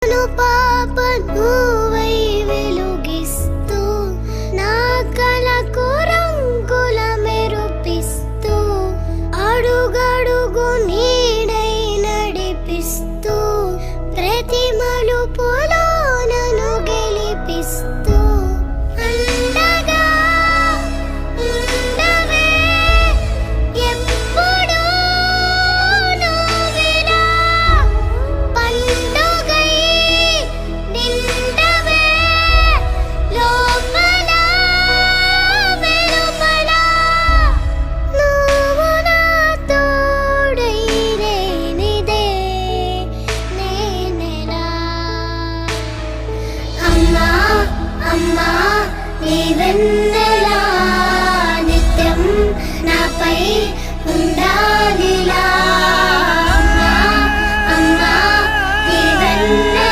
పాప నువ్వై వెలుగిస్తూ నా కలకు రంగుల మెరుపిస్తూ అడుగడుగు నీడై నడిపిస్తూ ప్రతి మలుపులో నన్ను గెలిపిస్తూ అండగా ఉండవే ఎప్పుడూ నువ్విలా పండుగై నిండవే లోపల వెలుపల నువ్వు నా తోడై లేనిదే నేనెలా అమ్మా అమ్మా నీవెన్న